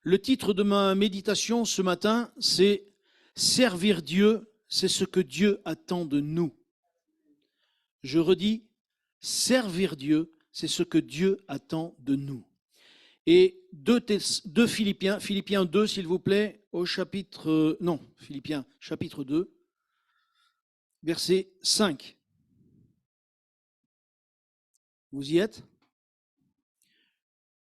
Le titre de ma méditation ce matin, c'est « Servir Dieu, c'est ce que Dieu attend de nous ». Je redis, servir Dieu, c'est ce que Dieu attend de nous. Et 2 Philippiens, Philippiens 2, s'il vous plaît, au chapitre, Philippiens, chapitre 2, verset 5. Vous y êtes?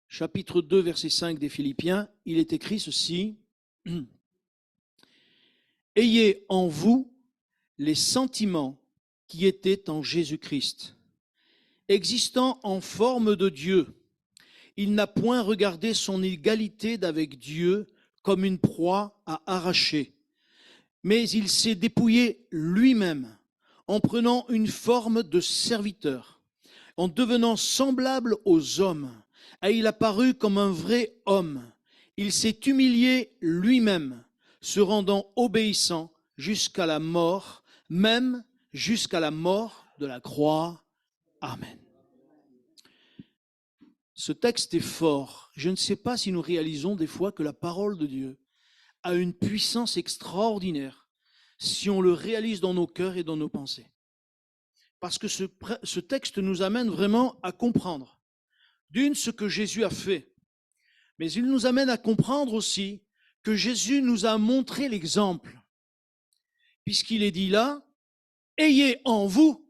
Chapitre 2, verset 5 des Philippiens, il est écrit ceci. « Ayez en vous les sentiments qui étaient en Jésus-Christ. Existant en forme de Dieu, il n'a point regardé son égalité d'avec Dieu comme une proie à arracher, mais il s'est dépouillé lui-même en prenant une forme de serviteur, en devenant semblable aux hommes, et il a paru comme un vrai homme. Il s'est humilié lui-même, se rendant obéissant jusqu'à la mort, même jusqu'à la mort de la croix. Amen. » Ce texte est fort. Je ne sais pas si nous réalisons des fois que la parole de Dieu a une puissance extraordinaire si on le réalise dans nos cœurs et dans nos pensées. Parce que ce texte nous amène vraiment à comprendre, d'une, ce que Jésus a fait, mais il nous amène à comprendre aussi que Jésus nous a montré l'exemple, puisqu'il est dit là, « Ayez en vous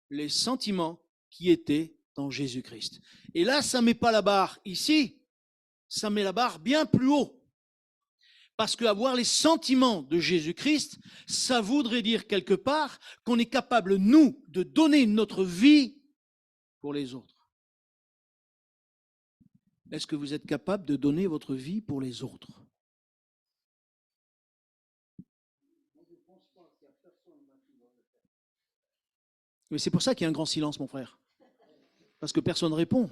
les sentiments qui étaient en Jésus-Christ. » Et là, ça ne met pas la barre ici, ça met la barre bien plus haut. Parce qu'avoir les sentiments de Jésus-Christ, ça voudrait dire quelque part qu'on est capable, nous, de donner notre vie pour les autres. Est-ce que vous êtes capable de donner votre vie pour les autres? Mais c'est pour ça qu'il y a un grand silence, mon frère. Parce que personne ne répond.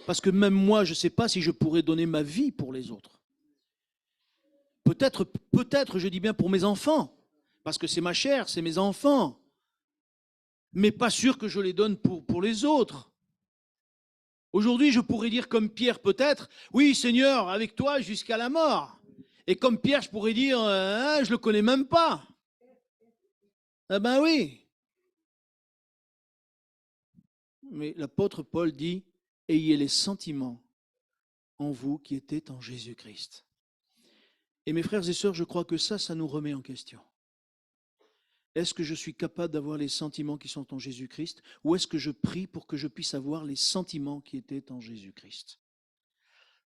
Parce que même moi, je ne sais pas si je pourrais donner ma vie pour les autres. Peut-être, je dis bien pour mes enfants, parce que c'est ma chair, c'est mes enfants. Mais pas sûr que je les donne pour les autres. Aujourd'hui, je pourrais dire comme Pierre peut-être, « Oui, Seigneur, avec toi jusqu'à la mort. » Et comme Pierre, je pourrais dire, « Je ne le connais même pas. » Eh ben oui. Mais l'apôtre Paul dit, « Ayez les sentiments en vous qui étaient en Jésus-Christ. » Et mes frères et sœurs, je crois que ça nous remet en question. Est-ce que je suis capable d'avoir les sentiments qui sont en Jésus-Christ, ou est-ce que je prie pour que je puisse avoir les sentiments qui étaient en Jésus-Christ?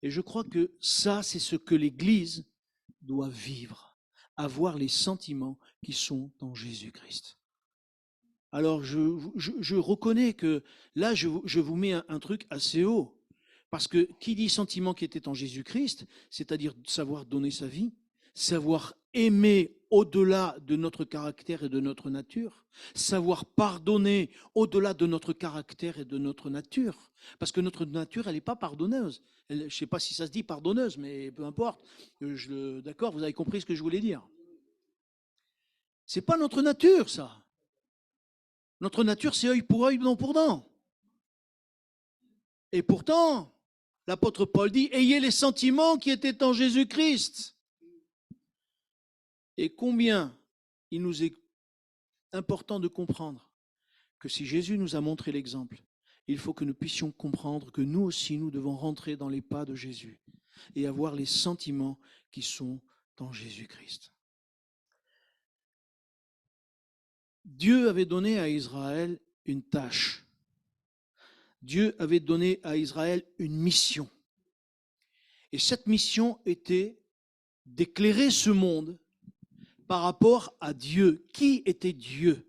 Et je crois que ça, c'est ce que l'Église doit vivre, avoir les sentiments qui sont en Jésus-Christ. Alors, je reconnais que là, je vous mets un truc assez haut, parce que qui dit sentiments qui étaient en Jésus-Christ, c'est-à-dire savoir donner sa vie, savoir aimer au-delà de notre caractère et de notre nature, savoir pardonner au-delà de notre caractère et de notre nature, parce que notre nature, elle n'est pas pardonneuse. Je ne sais pas si ça se dit pardonneuse, mais peu importe. D'accord, vous avez compris ce que je voulais dire. Ce n'est pas notre nature, ça. Notre nature, c'est œil pour œil, dent pour dent. Et pourtant, l'apôtre Paul dit, ayez les sentiments qui étaient en Jésus-Christ. Et combien il nous est important de comprendre que si Jésus nous a montré l'exemple, il faut que nous puissions comprendre que nous aussi, nous devons rentrer dans les pas de Jésus et avoir les sentiments qui sont en Jésus-Christ. Dieu avait donné à Israël une tâche. Dieu avait donné à Israël une mission. Et cette mission était d'éclairer ce monde par rapport à Dieu. Qui était Dieu?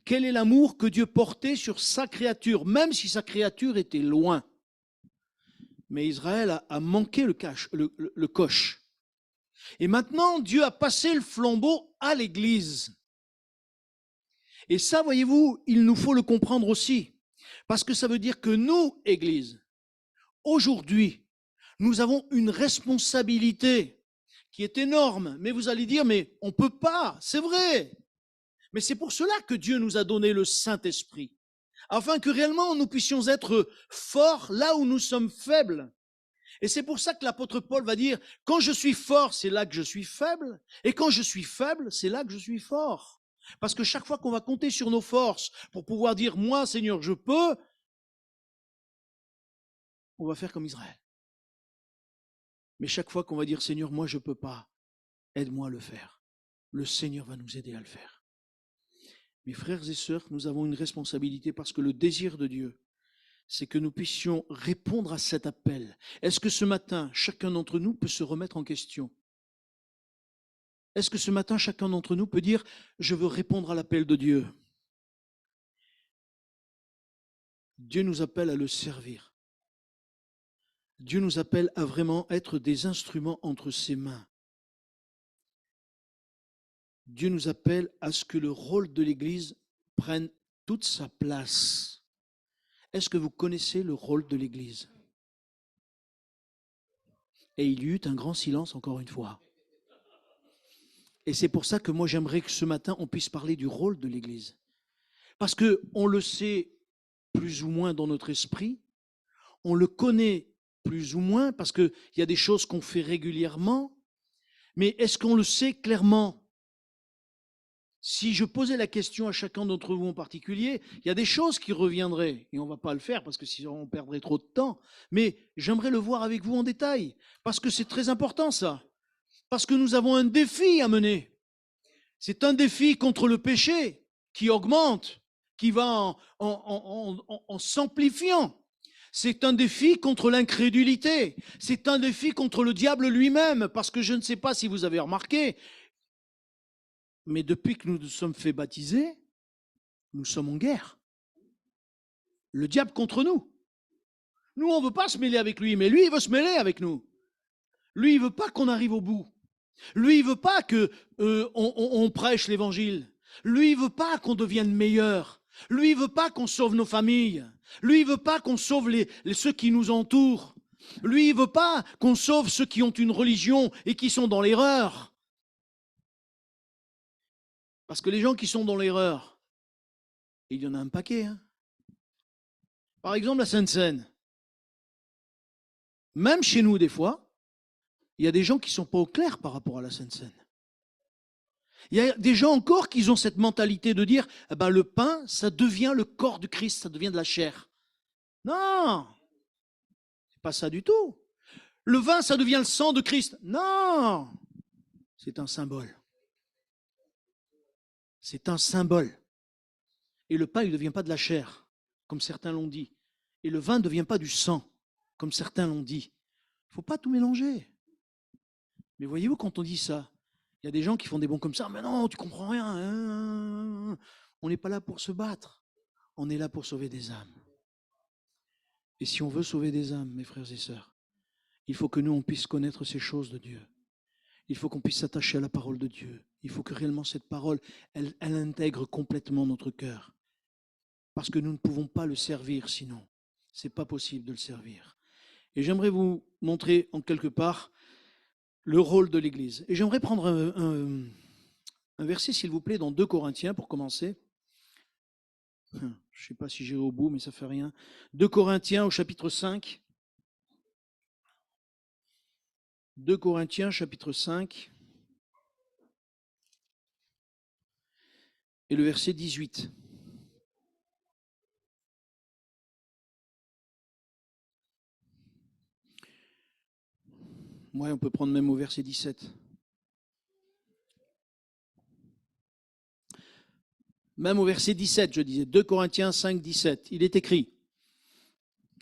Quel est l'amour que Dieu portait sur sa créature, même si sa créature était loin? Mais Israël a manqué le coche. Et maintenant, Dieu a passé le flambeau à l'Église. Et ça, voyez-vous, il nous faut le comprendre aussi. Parce que ça veut dire que nous, Église, aujourd'hui, nous avons une responsabilité qui est énorme. Mais vous allez dire, mais on ne peut pas, c'est vrai. Mais c'est pour cela que Dieu nous a donné le Saint-Esprit, afin que réellement nous puissions être forts là où nous sommes faibles. Et c'est pour ça que l'apôtre Paul va dire, quand je suis fort, c'est là que je suis faible, et quand je suis faible, c'est là que je suis fort. Parce que chaque fois qu'on va compter sur nos forces pour pouvoir dire, moi, Seigneur, je peux, on va faire comme Israël. Mais chaque fois qu'on va dire, Seigneur, moi, je ne peux pas, aide-moi à le faire, le Seigneur va nous aider à le faire. Mes frères et sœurs, nous avons une responsabilité parce que le désir de Dieu, c'est que nous puissions répondre à cet appel. Est-ce que ce matin, chacun d'entre nous peut se remettre en question? Est-ce que ce matin, chacun d'entre nous peut dire, je veux répondre à l'appel de Dieu? Dieu nous appelle à le servir. Dieu nous appelle à vraiment être des instruments entre ses mains. Dieu nous appelle à ce que le rôle de l'Église prenne toute sa place. Est-ce que vous connaissez le rôle de l'Église? Et il y eut un grand silence encore une fois. Et c'est pour ça que moi j'aimerais que ce matin on puisse parler du rôle de l'Église. Parce qu'on le sait plus ou moins dans notre esprit, on le connaît plus ou moins parce qu'il y a des choses qu'on fait régulièrement, mais est-ce qu'on le sait clairement? Si je posais la question à chacun d'entre vous en particulier, il y a des choses qui reviendraient, et on ne va pas le faire parce que sinon on perdrait trop de temps, mais j'aimerais le voir avec vous en détail, parce que c'est très important ça, parce que nous avons un défi à mener. C'est un défi contre le péché qui augmente, qui va en s'amplifiant. C'est un défi contre l'incrédulité, c'est un défi contre le diable lui-même, parce que je ne sais pas si vous avez remarqué, mais depuis que nous nous sommes fait baptiser, nous sommes en guerre. Le diable contre nous. Nous, on ne veut pas se mêler avec lui, mais lui, il veut se mêler avec nous. Lui, il ne veut pas qu'on arrive au bout. Lui, il ne veut pas qu'on prêche l'évangile. Lui, il ne veut pas qu'on devienne meilleur. Lui, il ne veut pas qu'on sauve nos familles. Lui, il ne veut pas qu'on sauve ceux qui nous entourent. Lui, il ne veut pas qu'on sauve ceux qui ont une religion et qui sont dans l'erreur. Parce que les gens qui sont dans l'erreur, il y en a un paquet. Hein. Par exemple, la Sainte-Seine. Même chez nous, des fois, il y a des gens qui ne sont pas au clair par rapport à la Sainte-Seine. Il y a des gens encore qui ont cette mentalité de dire eh ben, le pain, ça devient le corps du Christ, ça devient de la chair. Non, c'est pas ça du tout. Le vin, ça devient le sang de Christ. Non, c'est un symbole. C'est un symbole. Et le pain, il ne devient pas de la chair, comme certains l'ont dit. Et le vin ne devient pas du sang, comme certains l'ont dit. Il ne faut pas tout mélanger. Mais voyez-vous, quand on dit ça, il y a des gens qui font des bons comme ça. Mais non, tu comprends rien. Hein. On n'est pas là pour se battre. On est là pour sauver des âmes. Et si on veut sauver des âmes, mes frères et sœurs, il faut que nous, on puisse connaître ces choses de Dieu. Il faut qu'on puisse s'attacher à la parole de Dieu. Il faut que réellement cette parole, elle intègre complètement notre cœur. Parce que nous ne pouvons pas le servir sinon. Ce n'est pas possible de le servir. Et j'aimerais vous montrer en quelque part le rôle de l'Église. Et j'aimerais prendre un verset, s'il vous plaît, dans 2 Corinthiens pour commencer. Je ne sais pas si j'irai au bout, mais ça ne fait rien. 2 Corinthiens au chapitre 5. 2 Corinthiens chapitre 5 et le verset 18. Ouais, on peut prendre même au verset 17. Même au verset 17, je disais, 2 Corinthiens 5, 17, il est écrit,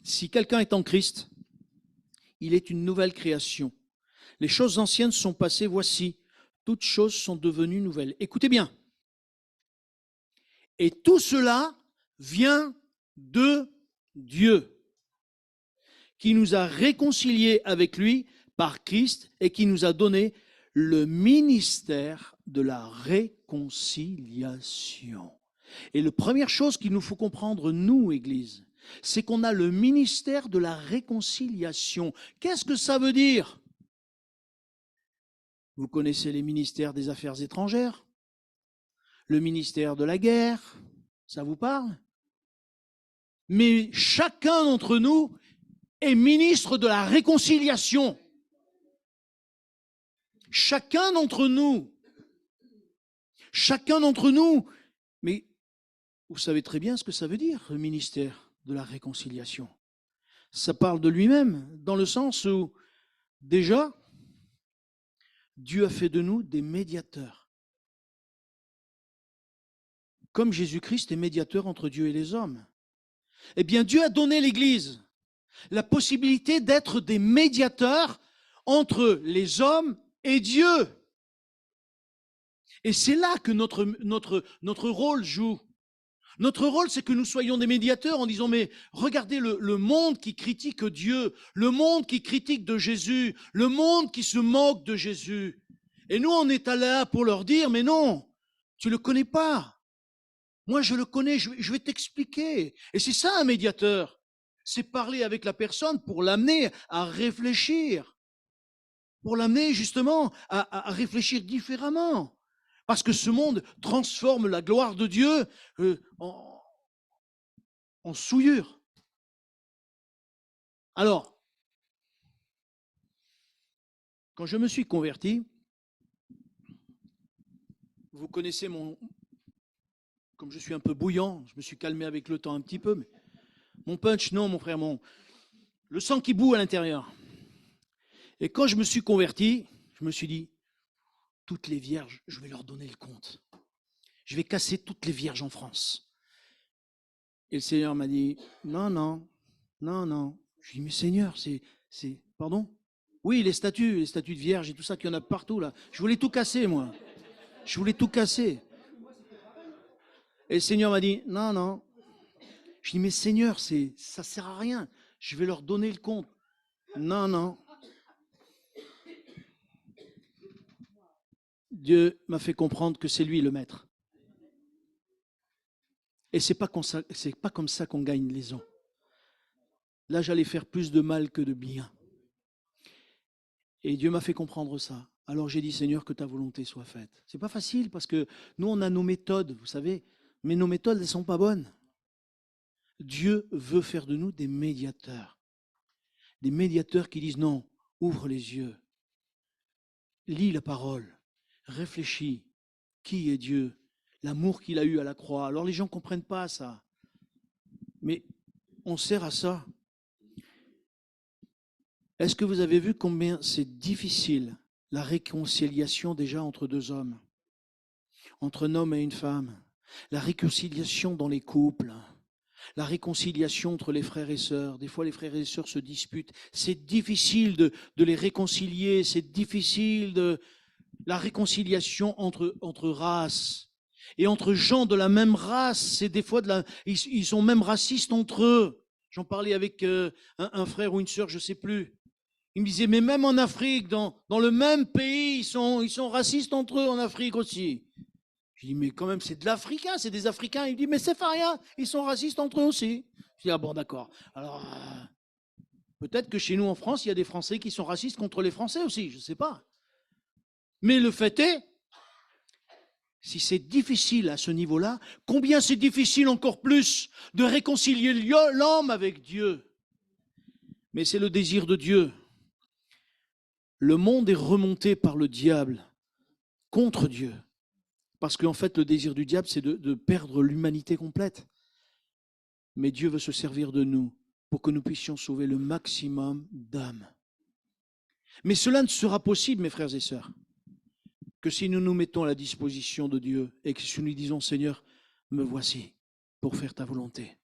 si quelqu'un est en Christ, il est une nouvelle création. Les choses anciennes sont passées, voici, toutes choses sont devenues nouvelles. Écoutez bien. Et tout cela vient de Dieu, qui nous a réconciliés avec lui par Christ et qui nous a donné le ministère de la réconciliation. Et la première chose qu'il nous faut comprendre, nous, Église, c'est qu'on a le ministère de la réconciliation. Qu'est-ce que ça veut dire? Vous connaissez les ministères des Affaires étrangères, le ministère de la guerre, ça vous parle? Mais chacun d'entre nous est ministre de la réconciliation. Chacun d'entre nous, mais vous savez très bien ce que ça veut dire, le ministère de la réconciliation. Ça parle de lui-même, dans le sens où, déjà, Dieu a fait de nous des médiateurs. Comme Jésus-Christ est médiateur entre Dieu et les hommes. Eh bien, Dieu a donné à l'Église la possibilité d'être des médiateurs entre les hommes et Dieu. Et c'est là que notre rôle joue. Notre rôle, c'est que nous soyons des médiateurs en disant, mais regardez le monde qui critique Dieu, le monde qui critique de Jésus, le monde qui se moque de Jésus. Et nous, on est là pour leur dire, mais non, tu ne le connais pas. Moi, je le connais, je vais t'expliquer. Et c'est ça un médiateur. C'est parler avec la personne pour l'amener à réfléchir. Pour l'amener justement à réfléchir différemment. Parce que ce monde transforme la gloire de Dieu en souillure. Alors, quand je me suis converti, vous connaissez comme je suis un peu bouillant, je me suis calmé avec le temps un petit peu, mais mon punch, non, mon frère, le sang qui bout à l'intérieur. Et quand je me suis converti, je me suis dit, toutes les vierges, je vais leur donner le compte. Je vais casser toutes les vierges en France. Et le Seigneur m'a dit, non, non, non, non. Je lui ai dit, mais Seigneur, pardon? Oui, les statues de vierges et tout ça, qu'il y en a partout là. Je voulais tout casser, moi. Je voulais tout casser. Et le Seigneur m'a dit, non, non. Je lui ai dit, mais Seigneur, ça ne sert à rien. Je vais leur donner le compte. Non, non. Dieu m'a fait comprendre que c'est lui le maître. Et c'est pas comme ça qu'on gagne les ans. Là, j'allais faire plus de mal que de bien. Et Dieu m'a fait comprendre ça. Alors j'ai dit, Seigneur, que ta volonté soit faite. C'est pas facile parce que nous, on a nos méthodes, vous savez, mais nos méthodes, elles sont pas bonnes. Dieu veut faire de nous des médiateurs. Des médiateurs qui disent non, ouvre les yeux, lis la parole, réfléchis. Qui est Dieu? L'amour qu'il a eu à la croix. Alors les gens ne comprennent pas ça. Mais on sert à ça. Est-ce que vous avez vu combien c'est difficile la réconciliation déjà entre deux hommes, entre un homme et une femme, la réconciliation dans les couples, la réconciliation entre les frères et sœurs. Des fois, les frères et sœurs se disputent. C'est difficile de les réconcilier, c'est difficile la réconciliation entre races. Et entre gens de la même race, c'est des fois ils sont même racistes entre eux. J'en parlais avec un frère ou une sœur, je ne sais plus. Il me disait, mais même en Afrique, dans le même pays, ils sont racistes entre eux en Afrique aussi. Je dis, mais quand même, c'est de l'Africain, c'est des Africains. Il me dit, mais c'est pas rien, ils sont racistes entre eux aussi. Je dis, ah bon, d'accord. Alors, peut-être que chez nous en France, il y a des Français qui sont racistes contre les Français aussi, je ne sais pas. Mais le fait est, si c'est difficile à ce niveau-là, combien c'est difficile encore plus de réconcilier l'homme avec Dieu. Mais c'est le désir de Dieu. Le monde est remonté par le diable contre Dieu. Parce qu'en fait, le désir du diable, c'est de perdre l'humanité complète. Mais Dieu veut se servir de nous pour que nous puissions sauver le maximum d'âmes. Mais cela ne sera possible, mes frères et sœurs, que si nous nous mettons à la disposition de Dieu et que si nous lui disons, Seigneur, me voici pour faire ta volonté.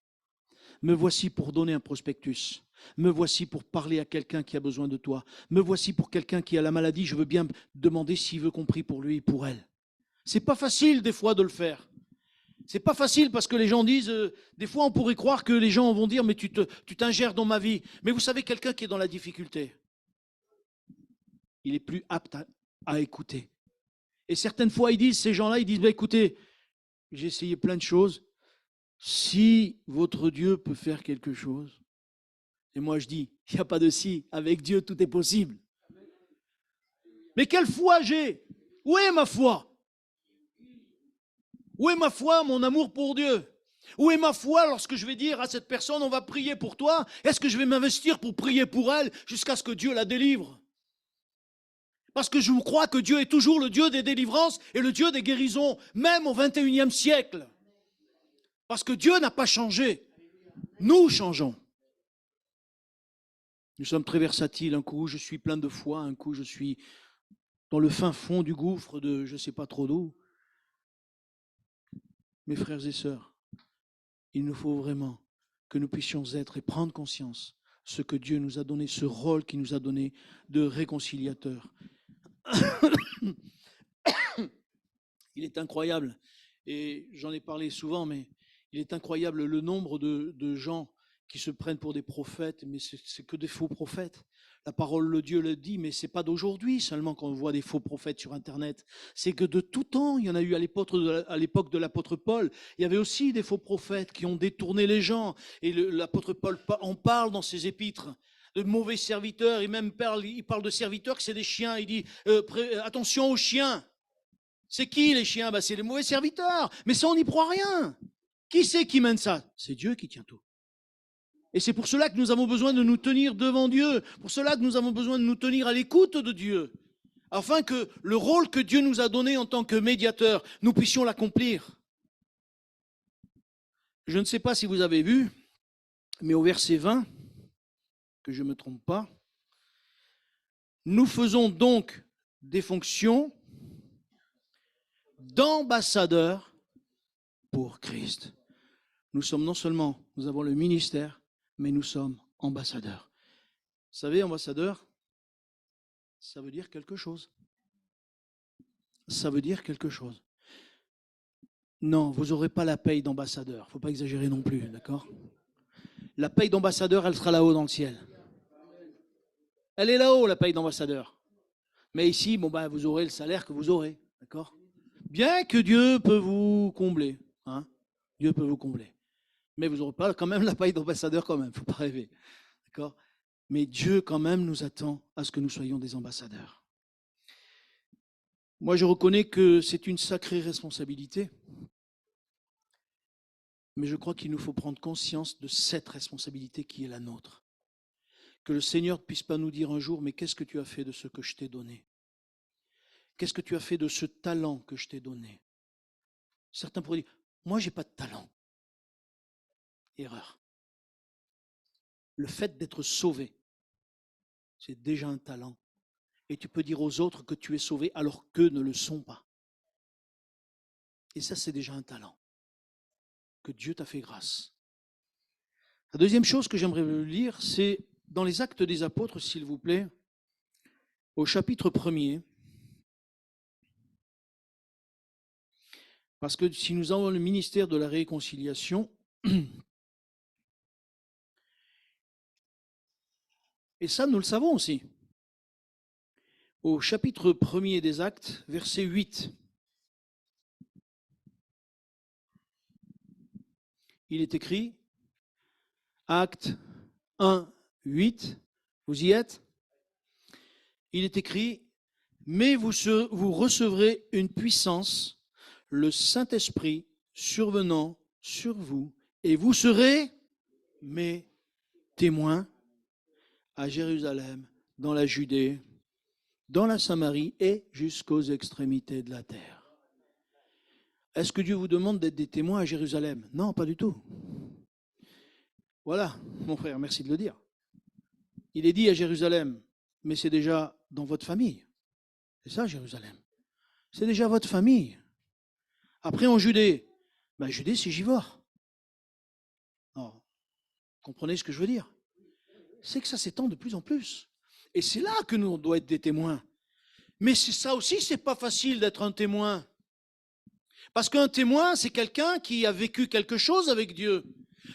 Me voici pour donner un prospectus. Me voici pour parler à quelqu'un qui a besoin de toi. Me voici pour quelqu'un qui a la maladie. Je veux bien demander s'il veut qu'on prie pour lui et pour elle. C'est pas facile des fois de le faire. C'est pas facile parce que les gens disent, des fois on pourrait croire que les gens vont dire, mais tu t'ingères dans ma vie. Mais vous savez, quelqu'un qui est dans la difficulté, il est plus apte à écouter. Et certaines fois, ces gens-là, ils disent, bah, écoutez, j'ai essayé plein de choses. Si votre Dieu peut faire quelque chose, et moi je dis, il n'y a pas de si, avec Dieu tout est possible. Mais quelle foi j'ai? Où est ma foi? Où est ma foi, mon amour pour Dieu? Où est ma foi lorsque je vais dire à cette personne, on va prier pour toi? Est-ce que je vais m'investir pour prier pour elle jusqu'à ce que Dieu la délivre? Parce que je crois que Dieu est toujours le Dieu des délivrances et le Dieu des guérisons, même au XXIe siècle. Parce que Dieu n'a pas changé. Nous changeons. Nous sommes très versatiles. Un coup, je suis plein de foi. Un coup, je suis dans le fin fond du gouffre de je ne sais pas trop d'où. Mes frères et sœurs, il nous faut vraiment que nous puissions être et prendre conscience ce que Dieu nous a donné, ce rôle qu'il nous a donné de réconciliateur. Il est incroyable, et j'en ai parlé souvent, mais il est incroyable le nombre de gens qui se prennent pour des prophètes, mais c'est que des faux prophètes. La parole de Dieu le dit, mais c'est pas d'aujourd'hui seulement qu'on voit des faux prophètes sur Internet. C'est que de tout temps, il y en a eu à l'époque de l'apôtre Paul. Il y avait aussi des faux prophètes qui ont détourné les gens. Et l'apôtre Paul en parle dans ses épîtres. De mauvais serviteurs, il parle de serviteurs que c'est des chiens. Il dit attention aux chiens. C'est qui les chiens? C'est les mauvais serviteurs. Mais ça, on n'y croit rien. Qui c'est qui mène ça? C'est Dieu qui tient tout. Et c'est pour cela que nous avons besoin de nous tenir devant Dieu. Pour cela que nous avons besoin de nous tenir à l'écoute de Dieu. Afin que le rôle que Dieu nous a donné en tant que médiateur, nous puissions l'accomplir. Je ne sais pas si vous avez vu, mais au verset 20, que je ne me trompe pas, nous faisons donc des fonctions d'ambassadeurs pour Christ. Nous sommes non seulement, nous avons le ministère, mais nous sommes ambassadeurs. Vous savez, ambassadeur, ça veut dire quelque chose. Ça veut dire quelque chose. Non, vous n'aurez pas la paye d'ambassadeur. Il ne faut pas exagérer non plus, d'accord? La paye d'ambassadeur, elle sera là-haut dans le ciel. Elle est là-haut, la paye d'ambassadeur. Mais ici, vous aurez le salaire que vous aurez, d'accord? Bien que Dieu peut vous combler, hein? Dieu peut vous combler. Mais vous n'aurez pas quand même la paye d'ambassadeur quand même, il ne faut pas rêver. D'accord? Mais Dieu quand même nous attend à ce que nous soyons des ambassadeurs. Moi, je reconnais que c'est une sacrée responsabilité, mais je crois qu'il nous faut prendre conscience de cette responsabilité qui est la nôtre. Que le Seigneur ne puisse pas nous dire un jour, mais qu'est-ce que tu as fait de ce que je t'ai donné? Qu'est-ce que tu as fait de ce talent que je t'ai donné? Certains pourraient dire, moi, je n'ai pas de talent. Erreur. Le fait d'être sauvé, c'est déjà un talent. Et tu peux dire aux autres que tu es sauvé alors qu'eux ne le sont pas. Et ça, c'est déjà un talent. Que Dieu t'a fait grâce. La deuxième chose que j'aimerais lire, c'est dans les Actes des Apôtres, s'il vous plaît, au chapitre 1er. Parce que si nous avons le ministère de la réconciliation, et ça, nous le savons aussi. Au chapitre 1er des Actes, verset 8. Il est écrit, Actes 1, 8, vous y êtes? Il est écrit, mais vous recevrez une puissance, le Saint-Esprit survenant sur vous, et vous serez mes témoins à Jérusalem, dans la Judée, dans la Samarie et jusqu'aux extrémités de la terre. Est-ce que Dieu vous demande d'être des témoins à Jérusalem? Non, pas du tout. Voilà, mon frère, merci de le dire. Il est dit à Jérusalem, mais c'est déjà dans votre famille. C'est ça, Jérusalem. C'est déjà votre famille. Après, en Judée, Judée, c'est Givor. Non, comprenez ce que je veux dire? C'est que ça s'étend de plus en plus. Et c'est là que nous, on doit être des témoins. Mais ça aussi, c'est pas facile d'être un témoin. Parce qu'un témoin, c'est quelqu'un qui a vécu quelque chose avec Dieu.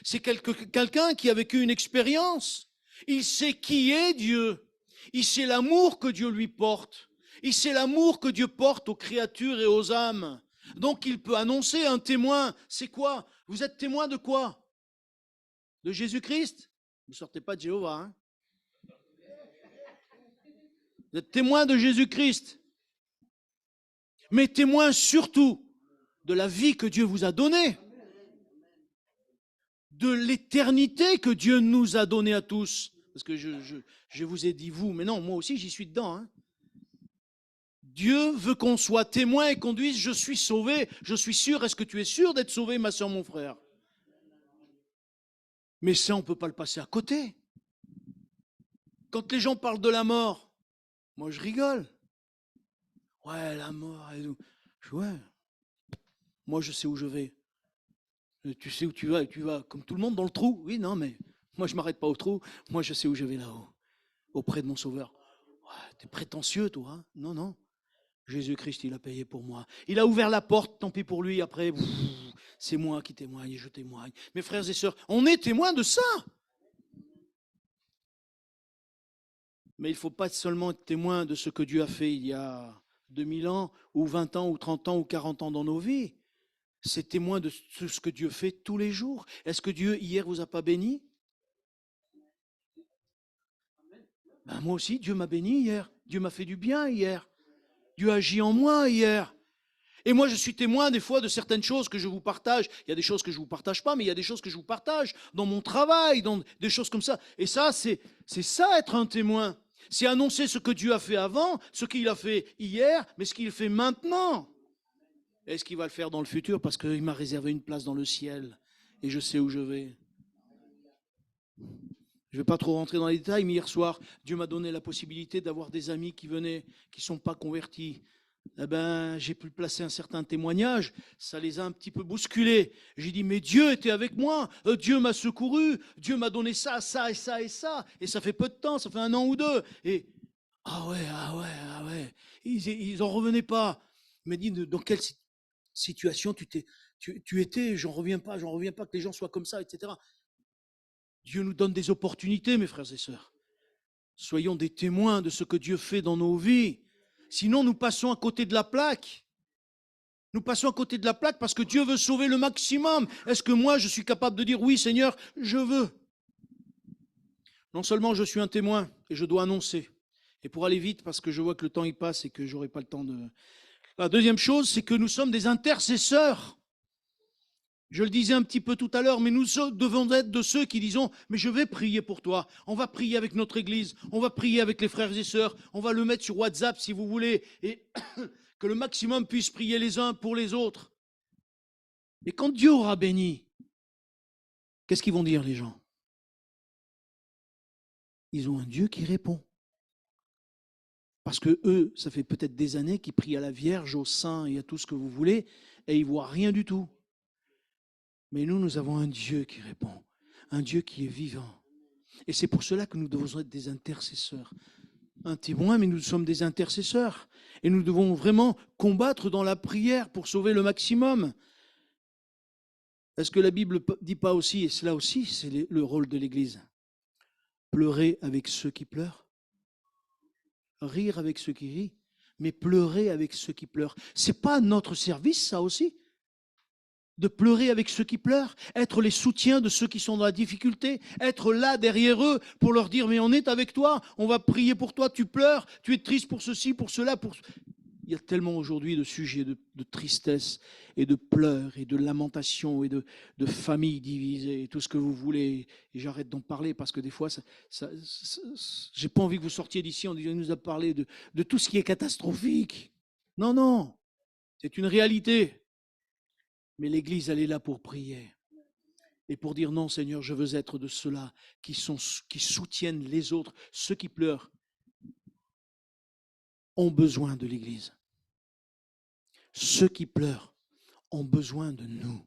C'est quelqu'un qui a vécu une expérience. Il sait qui est Dieu. Il sait l'amour que Dieu lui porte. Il sait l'amour que Dieu porte aux créatures et aux âmes. Donc il peut annoncer un témoin. C'est quoi? Vous êtes témoin de quoi? De Jésus-Christ? Vous ne sortez pas de Jéhovah, hein? Vous êtes témoin de Jésus-Christ. Mais témoin surtout de la vie que Dieu vous a donnée. de l'éternité que Dieu nous a donnée à tous. Parce que je vous ai dit vous, mais non, moi aussi j'y suis dedans. Hein. Dieu veut qu'on soit témoin et qu'on dise, je suis sauvé, je suis sûr. Est-ce que tu es sûr d'être sauvé, ma soeur, mon frère? Mais ça, on ne peut pas le passer à côté. Quand les gens parlent de la mort, moi je rigole. Ouais, la mort. Ouais. Moi je sais où je vais. Tu sais où tu vas comme tout le monde dans le trou. Oui, non, mais moi je ne m'arrête pas au trou. Moi je sais où je vais là-haut, auprès de mon Sauveur. Ouais, t'es prétentieux, toi. Hein? Non, non. Jésus-Christ, il a payé pour moi. Il a ouvert la porte, tant pis pour lui. Après, c'est moi qui témoigne et je témoigne. Mes frères et sœurs, on est témoins de ça. Mais il ne faut pas seulement être témoin de ce que Dieu a fait il y a 2000 ans, ou 20 ans, ou 30 ans, ou 40 ans dans nos vies. C'est témoin de ce que Dieu fait tous les jours. Est-ce que Dieu, hier, vous a pas béni? Ben, moi aussi, Dieu m'a béni hier. Dieu m'a fait du bien hier. Dieu a agi en moi hier. Et moi, je suis témoin des fois de certaines choses que je vous partage. Il y a des choses que je ne vous partage pas, mais il y a des choses que je vous partage dans mon travail, dans des choses comme ça. Et ça, c'est ça être un témoin. C'est annoncer ce que Dieu a fait avant, ce qu'il a fait hier, mais ce qu'il fait maintenant. Est-ce qu'il va le faire dans le futur? Parce qu'il m'a réservé une place dans le ciel et je sais où je vais. Je ne vais pas trop rentrer dans les détails, mais hier soir, Dieu m'a donné la possibilité d'avoir des amis qui venaient, qui ne sont pas convertis. Eh ben, j'ai pu placer un certain témoignage, ça les a un petit peu bousculés. J'ai dit, mais Dieu était avec moi, Dieu m'a secouru, Dieu m'a donné ça, ça et ça et ça. Et ça fait peu de temps, ça fait 1 an ou 2. Et ah ouais, ah ouais, ah ouais. Ils en revenaient pas. Il m'a dit, dans quelle situation tu étais, j'en reviens pas que les gens soient comme ça, etc. Dieu nous donne des opportunités, mes frères et sœurs. Soyons des témoins de ce que Dieu fait dans nos vies. Sinon, nous passons à côté de la plaque. Nous passons à côté de la plaque parce que Dieu veut sauver le maximum. Est-ce que moi, je suis capable de dire oui, Seigneur, je veux? Non seulement je suis un témoin et je dois annoncer. Et pour aller vite, parce que je vois que le temps y passe et que je n'aurai pas le temps de... La deuxième chose, c'est que nous sommes des intercesseurs. Je le disais un petit peu tout à l'heure, mais nous devons être de ceux qui disons, mais je vais prier pour toi. On va prier avec notre Église, on va prier avec les frères et sœurs, on va le mettre sur WhatsApp si vous voulez, et que le maximum puisse prier les uns pour les autres. Et quand Dieu aura béni, qu'est-ce qu'ils vont dire les gens? Ils ont un Dieu qui répond. Parce que eux, ça fait peut-être des années qu'ils prient à la Vierge, au Saint et à tout ce que vous voulez, et ils ne voient rien du tout. Mais nous avons un Dieu qui répond, un Dieu qui est vivant. Et c'est pour cela que nous devons être des intercesseurs. Un témoin, mais nous sommes des intercesseurs. Et nous devons vraiment combattre dans la prière pour sauver le maximum. Est-ce que la Bible ne dit pas aussi, et cela aussi, c'est le rôle de l'Église, pleurer avec ceux qui pleurent, rire avec ceux qui rient, mais pleurer avec ceux qui pleurent. Ce n'est pas notre service, ça aussi, de pleurer avec ceux qui pleurent, être les soutiens de ceux qui sont dans la difficulté, être là derrière eux pour leur dire, mais on est avec toi, on va prier pour toi, tu pleures, tu es triste pour ceci, pour cela, pour... Il y a tellement aujourd'hui de sujets de tristesse et de pleurs et de lamentations et de familles divisées et tout ce que vous voulez. Et j'arrête d'en parler parce que des fois, j'ai pas envie que vous sortiez d'ici en disant, il nous a parlé de tout ce qui est catastrophique. Non, non, c'est une réalité. Mais l'Église, elle est là pour prier et pour dire non, Seigneur, je veux être de ceux-là qui soutiennent les autres. Ceux qui pleurent ont besoin de l'Église. Ceux qui pleurent ont besoin de nous.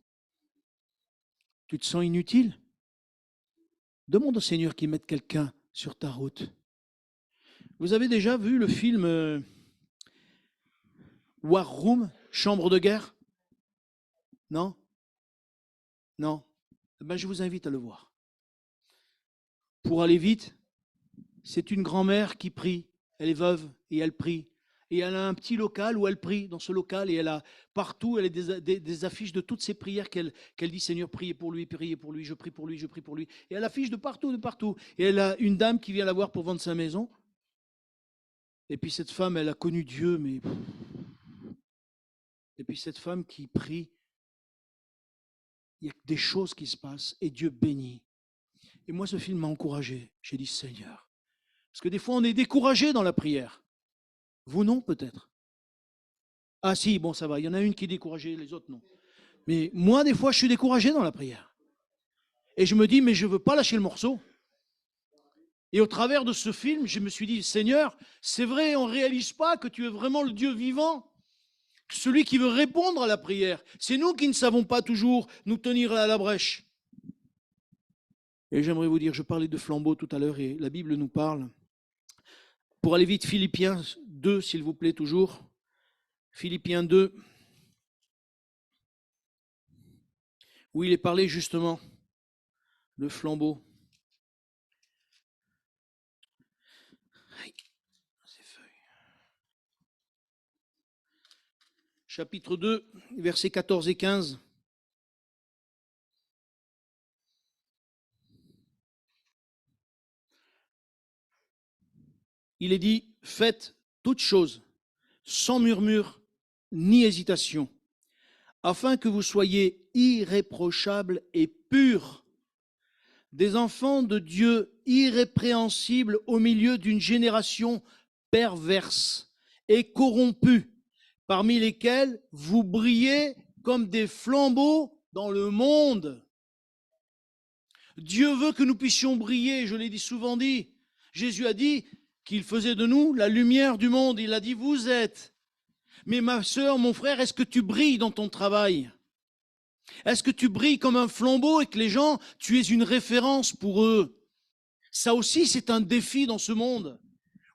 Tu te sens inutile? Demande au Seigneur qu'il mette quelqu'un sur ta route. Vous avez déjà vu le film War Room, Chambre de guerre? Non? Non? Ben, je vous invite à le voir. Pour aller vite, c'est une grand-mère qui prie. Elle est veuve et elle prie. Et elle a un petit local où elle prie dans ce local et elle a partout elle a des affiches de toutes ses prières qu'elle dit Seigneur, priez pour lui, je prie pour lui, je prie pour lui. Et elle affiche de partout, de partout. Et elle a une dame qui vient la voir pour vendre sa maison. Et puis cette femme, elle a connu Dieu, mais... Et puis cette femme qui prie il y a des choses qui se passent et Dieu bénit. Et moi, ce film m'a encouragé. J'ai dit, Seigneur. Parce que des fois, on est découragé dans la prière. Vous non, peut-être. Ah si, bon, ça va. Il y en a une qui est découragée, les autres non. Mais moi, des fois, je suis découragé dans la prière. Et je me dis, mais je ne veux pas lâcher le morceau. Et au travers de ce film, je me suis dit, Seigneur, c'est vrai, on ne réalise pas que tu es vraiment le Dieu vivant, celui qui veut répondre à la prière. C'est nous qui ne savons pas toujours nous tenir à la brèche. Et j'aimerais vous dire, je parlais de flambeau tout à l'heure et la Bible nous parle. Pour aller vite, Philippiens 2, s'il vous plaît, toujours. Philippiens 2, où il est parlé justement de flambeau. Chapitre 2, versets 14 et 15. Il est dit, faites toutes choses sans murmure ni hésitation, afin que vous soyez irréprochables et purs, des enfants de Dieu irrépréhensibles au milieu d'une génération perverse et corrompue, parmi lesquels vous brillez comme des flambeaux dans le monde. Dieu veut que nous puissions briller, je l'ai souvent dit. Jésus a dit qu'il faisait de nous la lumière du monde. Il a dit, vous êtes. Mais ma sœur, mon frère, est-ce que tu brilles dans ton travail? Est-ce que tu brilles comme un flambeau et que les gens, tu es une référence pour eux? Ça aussi, c'est un défi dans ce monde.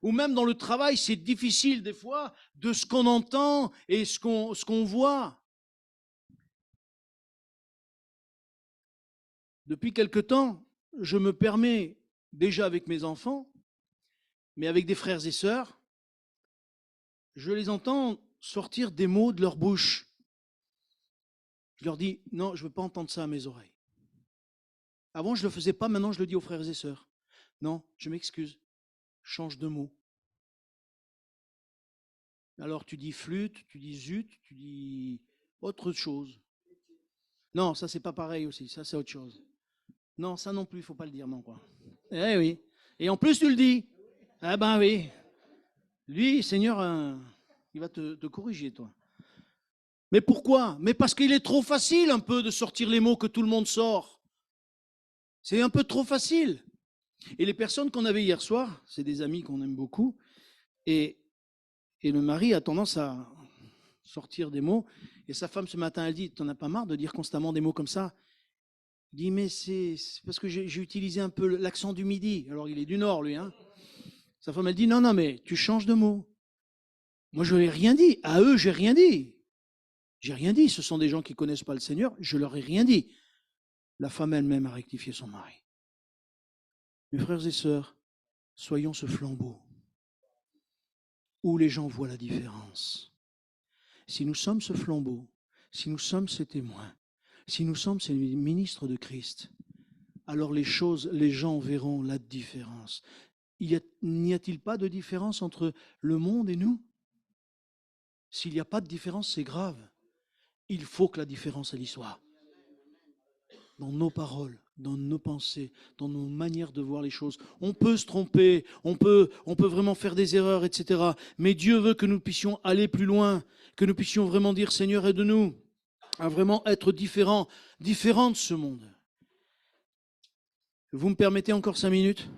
Ou même dans le travail, c'est difficile des fois de ce qu'on entend et ce qu'on voit. Depuis quelque temps, je me permets, déjà avec mes enfants, mais avec des frères et sœurs, je les entends sortir des mots de leur bouche. Je leur dis, non, je ne veux pas entendre ça à mes oreilles. Avant, je ne le faisais pas, maintenant je le dis aux frères et sœurs. Non, je m'excuse, change de mot. Alors tu dis flûte, tu dis zut, tu dis autre chose. Non, ça c'est pas pareil aussi, ça c'est autre chose. Non, ça non plus, il ne faut pas le dire, non quoi. Eh oui. Et en plus tu le dis. Ah ben oui. Lui, Seigneur, il va te corriger, toi. Mais pourquoi? Mais parce qu'il est trop facile un peu de sortir les mots que tout le monde sort. C'est un peu trop facile. Et les personnes qu'on avait hier soir, c'est des amis qu'on aime beaucoup, et le mari a tendance à sortir des mots, et sa femme ce matin, elle dit, t'en as pas marre de dire constamment des mots comme ça? Il dit, mais c'est parce que j'ai utilisé un peu l'accent du midi. Alors il est du nord, lui. Hein. Sa femme, elle dit, non, mais tu changes de mot. Moi, je n'ai rien dit. À eux, j'ai rien dit. J'ai rien dit. Ce sont des gens qui ne connaissent pas le Seigneur. Je leur ai rien dit. La femme elle-même a rectifié son mari. Mes frères et sœurs, soyons ce flambeau où les gens voient la différence. Si nous sommes ce flambeau, si nous sommes ces témoins, si nous sommes ces ministres de Christ, alors les gens verront la différence. N'y a-t-il pas de différence entre le monde et nous? S'il n'y a pas de différence, c'est grave. Il faut que la différence, elle y soit. Dans nos paroles, dans nos pensées, dans nos manières de voir les choses. On peut se tromper, on peut vraiment faire des erreurs, etc. Mais Dieu veut que nous puissions aller plus loin, que nous puissions vraiment dire, Seigneur, aide-nous à vraiment être différents de ce monde. Vous me permettez encore 5 minutes?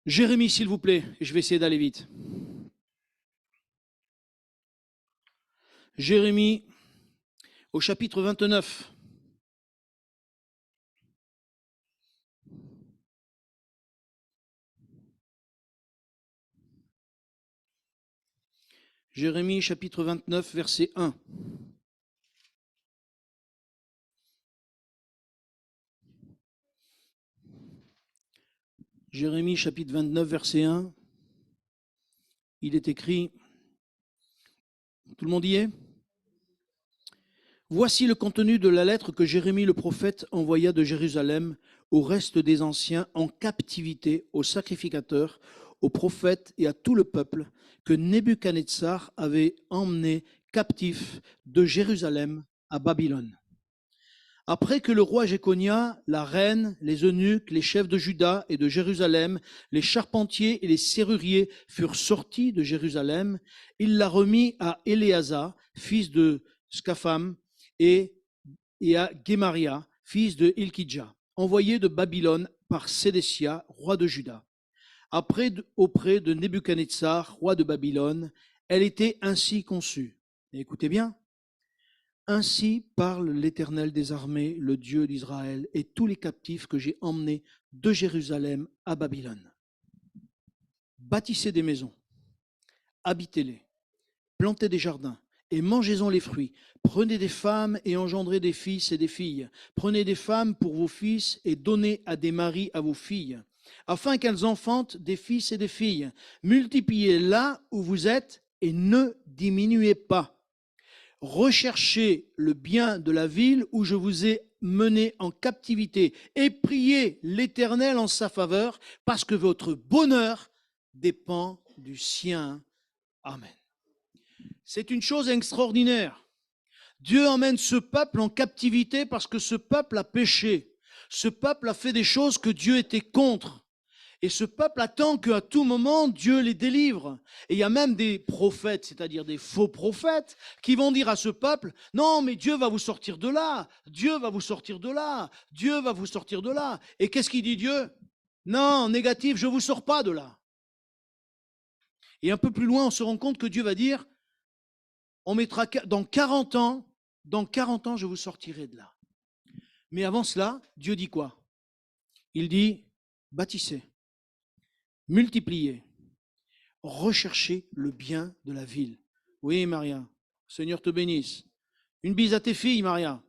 Jérémie, s'il vous plaît, et je vais essayer d'aller vite. Jérémie, au chapitre 29. Jérémie, chapitre 29, verset 1. Jérémie, chapitre 29, verset 1. Il est écrit, tout le monde y est? Voici le contenu de la lettre que Jérémie le prophète envoya de Jérusalem au reste des anciens en captivité, aux sacrificateurs, aux prophètes et à tout le peuple que Nebuchadnezzar avait emmené captif de Jérusalem à Babylone. Après que le roi Jéconia, la reine, les eunuques, les chefs de Juda et de Jérusalem, les charpentiers et les serruriers furent sortis de Jérusalem, il l'a remis à Éléazar, fils de Scapham, et à Guémaria, fils de Hilkidja, envoyés de Babylone par Sédécia, roi de Juda. Après, auprès de Nebuchadnezzar, roi de Babylone, elle était ainsi conçue. Et écoutez bien. Ainsi parle l'Éternel des armées, le Dieu d'Israël, et tous les captifs que j'ai emmenés de Jérusalem à Babylone. Bâtissez des maisons, habitez-les, plantez des jardins et mangez-en les fruits. Prenez des femmes et engendrez des fils et des filles. Prenez des femmes pour vos fils et donnez à des maris à vos filles, afin qu'elles enfantent des fils et des filles. Multipliez là où vous êtes et ne diminuez pas. Recherchez le bien de la ville où je vous ai mené en captivité et priez l'Éternel en sa faveur, parce que votre bonheur dépend du sien. Amen. C'est une chose extraordinaire. Dieu emmène ce peuple en captivité parce que ce peuple a péché. Ce peuple a fait des choses que Dieu était contre. Et ce peuple attend qu'à tout moment, Dieu les délivre. Et il y a même des prophètes, c'est-à-dire des faux prophètes, qui vont dire à ce peuple, non, mais Dieu va vous sortir de là, Dieu va vous sortir de là, Dieu va vous sortir de là. Et qu'est-ce qu'il dit Dieu? Non, négatif, je ne vous sors pas de là. Et un peu plus loin, on se rend compte que Dieu va dire, on mettra dans 40 ans, je vous sortirai de là. Mais avant cela, Dieu dit quoi? Il dit, bâtissez. Multipliez, recherchez le bien de la ville. Oui, Maria, Seigneur te bénisse. Une bise à tes filles, Maria.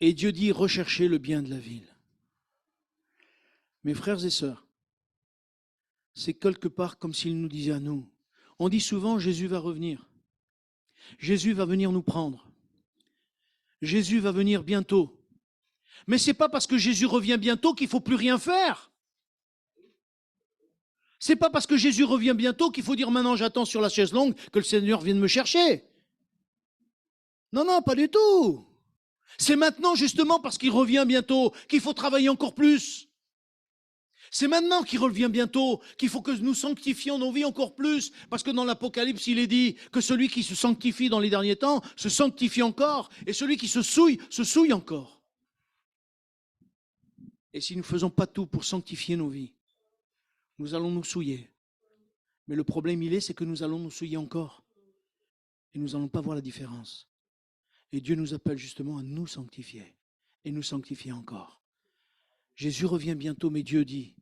Et Dieu dit, recherchez le bien de la ville. Mes frères et sœurs, c'est quelque part comme s'il nous disait à nous. On dit souvent, Jésus va revenir. Jésus va venir nous prendre. Jésus va venir bientôt. Mais ce n'est pas parce que Jésus revient bientôt qu'il ne faut plus rien faire. Ce n'est pas parce que Jésus revient bientôt qu'il faut dire maintenant j'attends sur la chaise longue que le Seigneur vienne me chercher. Non, non, pas du tout. C'est maintenant justement parce qu'il revient bientôt qu'il faut travailler encore plus. C'est maintenant qu'il revient bientôt qu'il faut que nous sanctifions nos vies encore plus. Parce que dans l'Apocalypse, il est dit que celui qui se sanctifie dans les derniers temps se sanctifie encore. Et celui qui se souille encore. Et si nous ne faisons pas tout pour sanctifier nos vies, nous allons nous souiller. Mais le problème, c'est que nous allons nous souiller encore. Et nous n'allons pas voir la différence. Et Dieu nous appelle justement à nous sanctifier. Et nous sanctifier encore. Jésus revient bientôt, mais Dieu dit,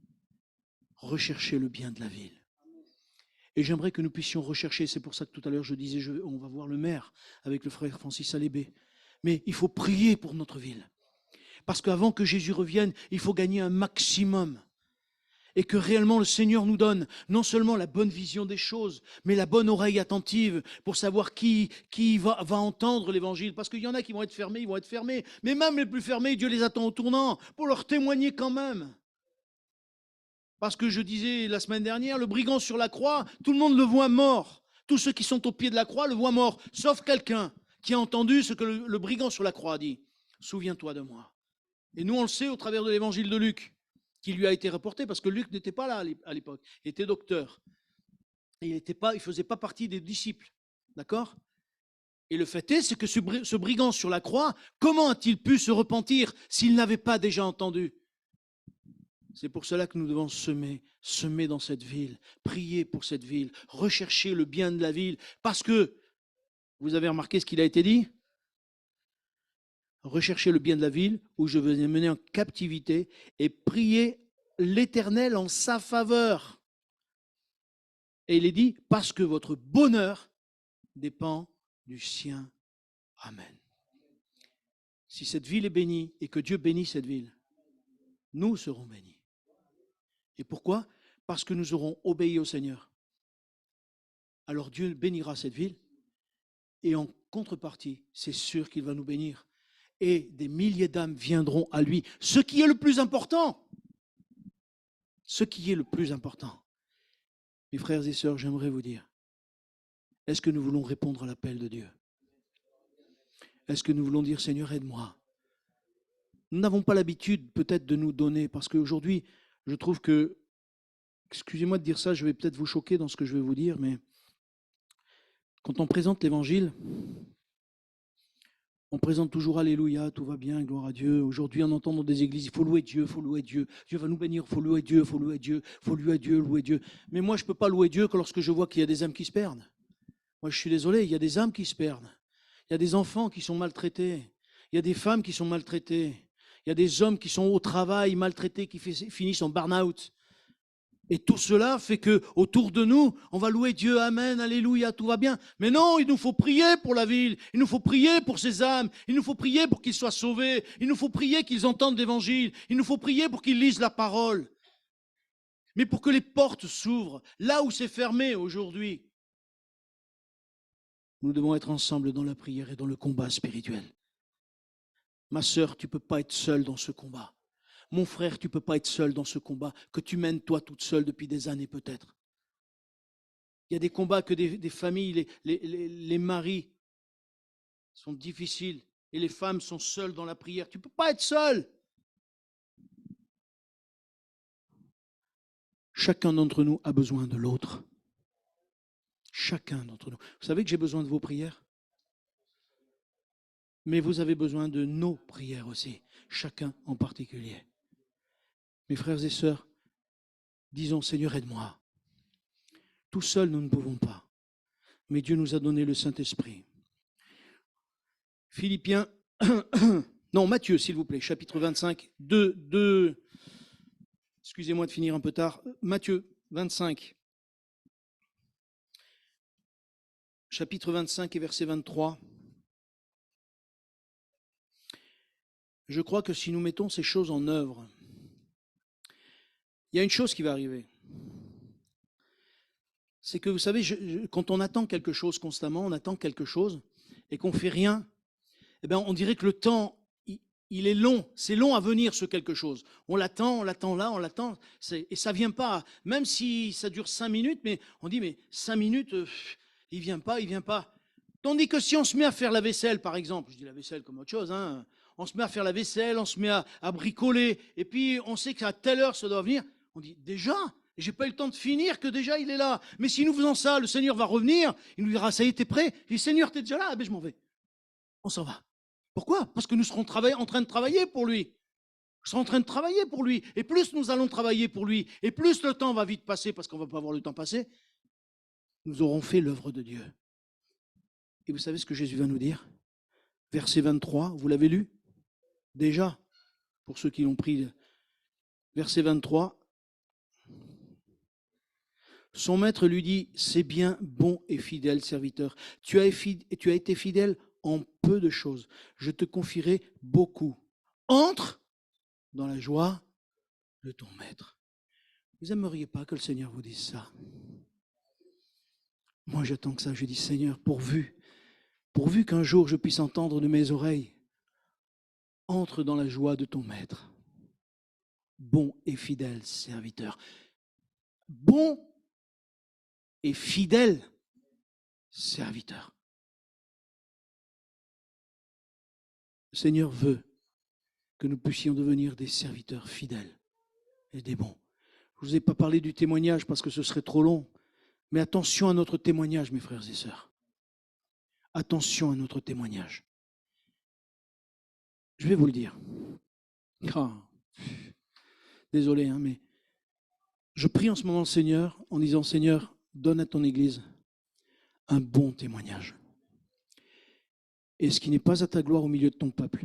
recherchez le bien de la ville. Et j'aimerais que nous puissions rechercher, c'est pour ça que tout à l'heure je disais, on va voir le maire avec le frère Francis Alébé. Mais il faut prier pour notre ville. Parce qu'avant que Jésus revienne, il faut gagner un maximum. Et que réellement le Seigneur nous donne non seulement la bonne vision des choses, mais la bonne oreille attentive pour savoir qui va entendre l'évangile. Parce qu'il y en a qui vont être fermés, ils vont être fermés. Mais même les plus fermés, Dieu les attend au tournant pour leur témoigner quand même. Parce que je disais la semaine dernière, le brigand sur la croix, tout le monde le voit mort. Tous ceux qui sont au pied de la croix le voient mort, sauf quelqu'un qui a entendu ce que le brigand sur la croix a dit. Souviens-toi de moi. Et nous, on le sait au travers de l'évangile de Luc, qui lui a été reporté, parce que Luc n'était pas là à l'époque. Il était docteur. Et il ne faisait pas partie des disciples. D'accord? Et le fait est, c'est que ce brigand sur la croix, comment a-t-il pu se repentir s'il n'avait pas déjà entendu? C'est pour cela que nous devons semer dans cette ville, prier pour cette ville, rechercher le bien de la ville, parce que, vous avez remarqué ce qu'il a été dit? Rechercher le bien de la ville où je vais mener en captivité et prier l'Éternel en sa faveur. Et il est dit, parce que votre bonheur dépend du sien. Amen. Si cette ville est bénie et que Dieu bénit cette ville, nous serons bénis. Et pourquoi? Parce que nous aurons obéi au Seigneur. Alors Dieu bénira cette ville et en contrepartie, c'est sûr qu'il va nous bénir. Et des milliers d'âmes viendront à lui. Ce qui est le plus important. Ce qui est le plus important. Mes frères et sœurs, j'aimerais vous dire, Est-ce que nous voulons répondre à l'appel de Dieu? Est-ce que nous voulons dire, Seigneur, aide-moi? Nous n'avons pas l'habitude peut-être de nous donner, parce qu'aujourd'hui, je trouve que, excusez-moi de dire ça, je vais peut-être vous choquer dans ce que je vais vous dire, mais quand on présente l'Évangile, on présente toujours Alléluia, tout va bien, gloire à Dieu. Aujourd'hui, on entend dans des églises, il faut louer Dieu, il faut louer Dieu. Dieu va nous bénir, il faut louer Dieu, il faut louer Dieu, il faut louer Dieu, louer Dieu. Mais moi, je ne peux pas louer Dieu que lorsque je vois qu'il y a des âmes qui se perdent. Moi, je suis désolé, il y a des âmes qui se perdent. Il y a des enfants qui sont maltraités. Il y a des femmes qui sont maltraitées. Il y a des hommes qui sont au travail maltraités, qui finissent en burn-out. Et tout cela fait que autour de nous, on va louer Dieu, amen, alléluia, tout va bien. Mais non, il nous faut prier pour la ville, il nous faut prier pour ces âmes, il nous faut prier pour qu'ils soient sauvés, il nous faut prier qu'ils entendent l'évangile, il nous faut prier pour qu'ils lisent la parole. Mais pour que les portes s'ouvrent, là où c'est fermé aujourd'hui, nous devons être ensemble dans la prière et dans le combat spirituel. Ma sœur, tu ne peux pas être seule dans ce combat. Mon frère, tu ne peux pas être seul dans ce combat que tu mènes toi toute seule depuis des années peut-être. Il y a des combats que des familles, les maris sont difficiles et les femmes sont seules dans la prière. Tu ne peux pas être seul. Chacun d'entre nous a besoin de l'autre. Chacun d'entre nous. Vous savez que j'ai besoin de vos prières? Mais vous avez besoin de nos prières aussi, chacun en particulier. Mes frères et sœurs, disons, Seigneur, aide-moi. Tout seul, nous ne pouvons pas. Mais Dieu nous a donné le Saint-Esprit. Philippiens, non, Matthieu, s'il vous plaît, chapitre 25, 2, excusez-moi de finir un peu tard. Matthieu 25, chapitre 25 et verset 23. Je crois que si nous mettons ces choses en œuvre, il y a une chose qui va arriver. C'est que, vous savez, quand on attend quelque chose constamment, on attend quelque chose et qu'on ne fait rien, eh bien, on dirait que le temps, il est long. C'est long à venir, ce quelque chose. On l'attend là, on l'attend. Et ça ne vient pas, même si ça dure 5 minutes, mais on dit, mais 5 minutes, il ne vient pas, il ne vient pas. Tandis que si on se met à faire la vaisselle, par exemple, je dis la vaisselle comme autre chose, hein, on se met à faire la vaisselle, on se met à bricoler, et puis on sait qu'à telle heure, ça doit venir. On dit, déjà, j'ai pas eu le temps de finir que déjà il est là. Mais si nous faisons ça, le Seigneur va revenir, il nous dira, ça y est, t'es prêt? Je dis, Seigneur, t'es déjà là? Ah ben je m'en vais. On s'en va. Pourquoi? Parce que nous serons en train de travailler pour lui. Nous serons en train de travailler pour lui. Et plus nous allons travailler pour lui, et plus le temps va vite passer, parce qu'on ne va pas voir le temps passer, nous aurons fait l'œuvre de Dieu. Et vous savez ce que Jésus va nous dire? Verset 23, vous l'avez lu? Déjà, pour ceux qui l'ont pris. Verset 23. Son maître lui dit, c'est bien, bon et fidèle serviteur. Tu as été fidèle en peu de choses. Je te confierai beaucoup. Entre dans la joie de ton maître. Vous n'aimeriez pas que le Seigneur vous dise ça? Moi, j'attends que ça. Je dis, Seigneur, pourvu qu'un jour je puisse entendre de mes oreilles, entre dans la joie de ton maître. Bon et fidèle serviteur. Bon et fidèle serviteur. Le Seigneur veut que nous puissions devenir des serviteurs fidèles et des bons. Je ne vous ai pas parlé du témoignage parce que ce serait trop long, mais attention à notre témoignage, mes frères et sœurs. Attention à notre témoignage. Je vais vous le dire. Désolé, hein, mais je prie en ce moment le Seigneur en disant, Seigneur, donne à ton Église un bon témoignage. Et ce qui n'est pas à ta gloire au milieu de ton peuple,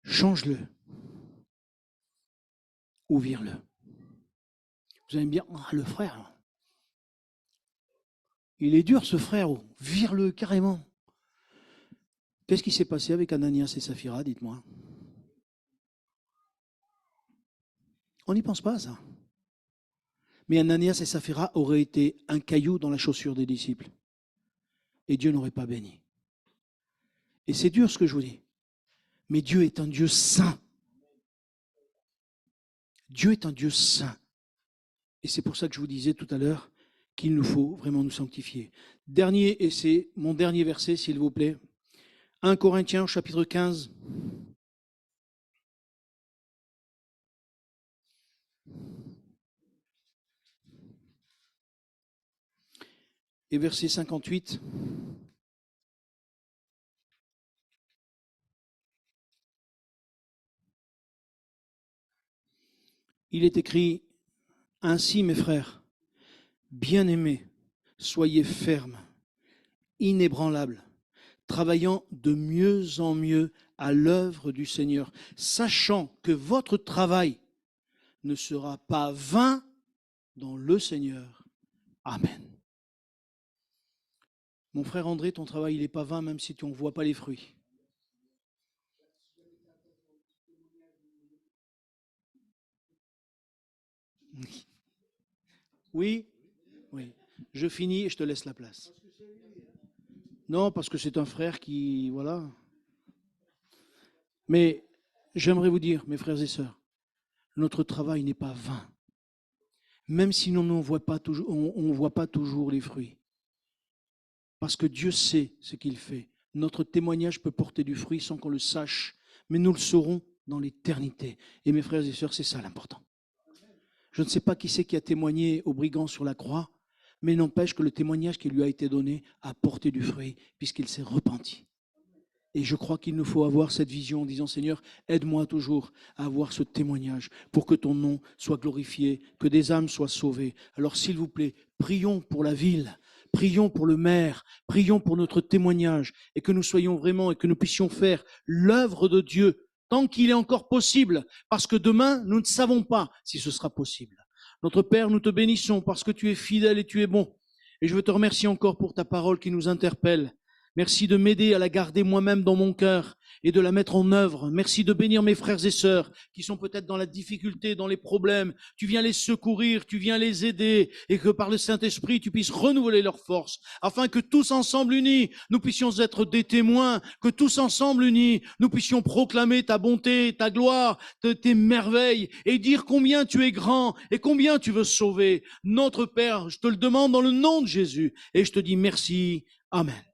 change-le ou vire-le. Vous allez me dire, le frère, il est dur ce frère, vire-le carrément. Qu'est-ce qui s'est passé avec Ananias et Saphira, dites-moi? On n'y pense pas à ça. Mais Ananias et Saphira auraient été un caillou dans la chaussure des disciples. Et Dieu n'aurait pas béni. Et c'est dur ce que je vous dis. Mais Dieu est un Dieu saint. Dieu est un Dieu saint. Et c'est pour ça que je vous disais tout à l'heure qu'il nous faut vraiment nous sanctifier. Dernier, et c'est mon dernier verset, s'il vous plaît. 1 Corinthiens, chapitre 15. Et verset 58. Il est écrit, ainsi mes frères, bien-aimés, soyez fermes, inébranlables, travaillant de mieux en mieux à l'œuvre du Seigneur, sachant que votre travail ne sera pas vain dans le Seigneur. Amen. Mon frère André, ton travail, il n'est pas vain même si on ne voit pas les fruits. Oui, oui. Je finis et je te laisse la place. Non, parce que c'est un frère qui, voilà. Mais j'aimerais vous dire, mes frères et sœurs, notre travail n'est pas vain. Même si nous ne voit pas toujours, on voit pas toujours les fruits. Parce que Dieu sait ce qu'il fait. Notre témoignage peut porter du fruit sans qu'on le sache, mais nous le saurons dans l'éternité. Et mes frères et sœurs, c'est ça l'important. Je ne sais pas qui c'est qui a témoigné au brigand sur la croix, mais n'empêche que le témoignage qui lui a été donné a porté du fruit, puisqu'il s'est repenti. Et je crois qu'il nous faut avoir cette vision en disant, Seigneur, aide-moi toujours à avoir ce témoignage pour que ton nom soit glorifié, que des âmes soient sauvées. Alors s'il vous plaît, prions pour la ville, prions pour le maire, prions pour notre témoignage et que nous soyons vraiment et que nous puissions faire l'œuvre de Dieu tant qu'il est encore possible, parce que demain, nous ne savons pas si ce sera possible. Notre Père, nous te bénissons parce que tu es fidèle et tu es bon. Et je veux te remercier encore pour ta parole qui nous interpelle. Merci de m'aider à la garder moi-même dans mon cœur et de la mettre en œuvre. Merci de bénir mes frères et sœurs qui sont peut-être dans la difficulté, dans les problèmes. Tu viens les secourir, tu viens les aider et que par le Saint-Esprit, tu puisses renouveler leurs forces afin que tous ensemble unis, nous puissions être des témoins, que tous ensemble unis, nous puissions proclamer ta bonté, ta gloire, tes merveilles et dire combien tu es grand et combien tu veux sauver. Notre Père, je te le demande dans le nom de Jésus et je te dis merci. Amen.